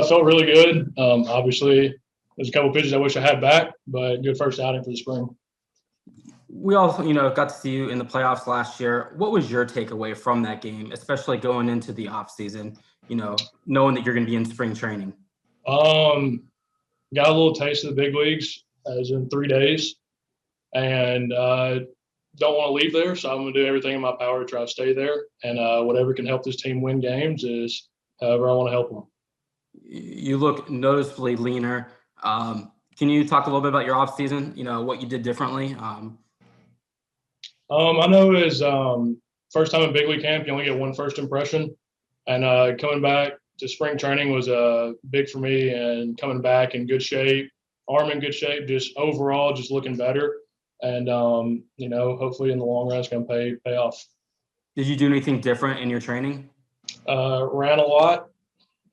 Felt really good. Obviously, there's a couple pitches I wish I had back, but good first outing for the spring. We all, got to see you in the playoffs last year. What was your takeaway from that game, especially going into the off season, knowing that you're going to be in spring training? Got a little taste of the big leagues as in 3 days, and don't want to leave there. So I'm going to do everything in my power to try to stay there, and whatever can help this team win games is however I want to help them. You look noticeably leaner. Can you talk a little bit about your off season? What you did differently. I know is first time in big league camp, you only get one first impression, and coming back to spring training was big for me. And coming back in good shape, arm in good shape, just overall just looking better. And hopefully in the long run it's going to pay off. Did you do anything different in your training? Ran a lot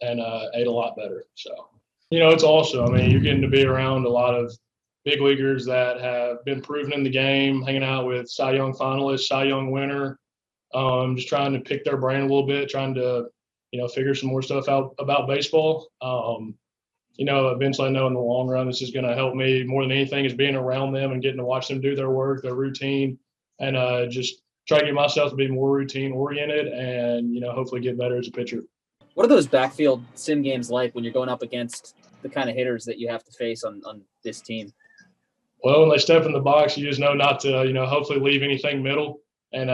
and ate a lot better. So it's awesome. I mean, you're getting to be around a lot of big leaguers that have been proven in the game, hanging out with Cy Young finalists, Cy Young winner, just trying to pick their brain a little bit, trying to, figure some more stuff out about baseball. Eventually I know in the long run, this is going to help me more than anything is being around them and getting to watch them do their work, their routine, and just try to get myself to be more routine oriented and, hopefully get better as a pitcher. What are those backfield sim games like when you're going up against the kind of hitters that you have to face on this team? Well, when they step in the box, you just know not to, hopefully leave anything middle. And,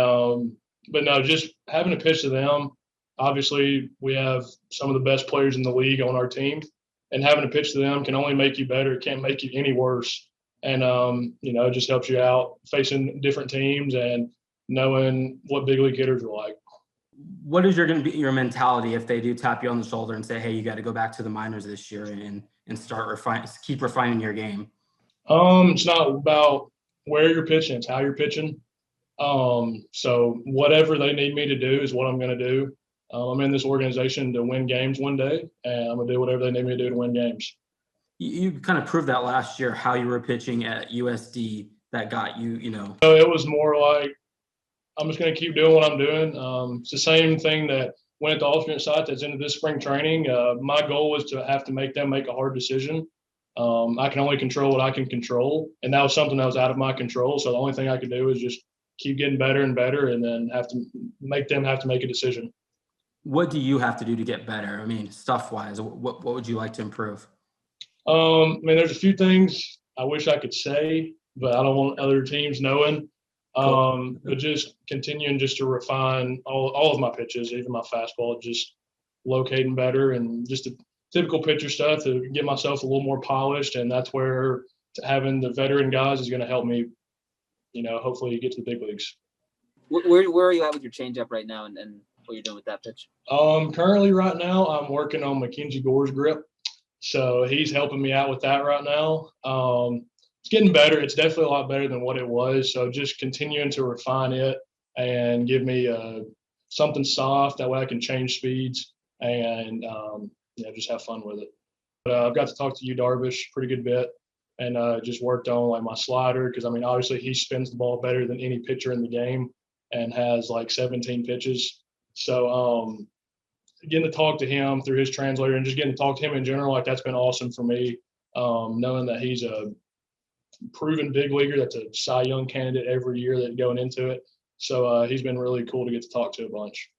but no, just having to pitch to them. Obviously, we have some of the best players in the league on our team, and having to pitch to them can only make you better. It can't make you any worse. And, it just helps you out facing different teams and knowing what big league hitters are like. What is going to be your mentality if they do tap you on the shoulder and say, hey, you got to go back to the minors this year and keep refining your game? It's not about where you're pitching, it's how you're pitching. So whatever they need me to do is what I'm going to do. I'm in this organization to win games one day, and I'm going to do whatever they need me to do to win games. You kind of proved that last year, how you were pitching at USD that got you, So it was more like, I'm just going to keep doing what I'm doing. It's the same thing that went at the alternate site that's into this spring training. My goal was to have to make them make a hard decision. I can only control what I can control, and that was something that was out of my control. So the only thing I could do is just keep getting better and better, and then have to make them have to make a decision. What do you have to do to get better? I mean, stuff-wise, what would you like to improve? There's a few things I wish I could say, but I don't want other teams knowing. Cool. But just continuing just to refine all of my pitches, even my fastball, just locating better and just the typical pitcher stuff to get myself a little more polished. And that's where having the veteran guys is going to help me, hopefully get to the big leagues. Where are you at with your changeup right now and what you're doing with that pitch? Currently right now I'm working on Mackenzie Gore's grip. So he's helping me out with that right now. It's getting better. It's definitely a lot better than what it was. So just continuing to refine it and give me something soft. That way I can change speeds and, just have fun with it. But I've got to talk to Yu Darvish pretty good bit and just worked on like my slider because, obviously he spins the ball better than any pitcher in the game and has like 17 pitches. So getting to talk to him through his translator and just getting to talk to him in general, like that's been awesome for me, knowing that he's a proven big leaguer that's a Cy Young candidate every year that going into it. So he's been really cool to get to talk to a bunch.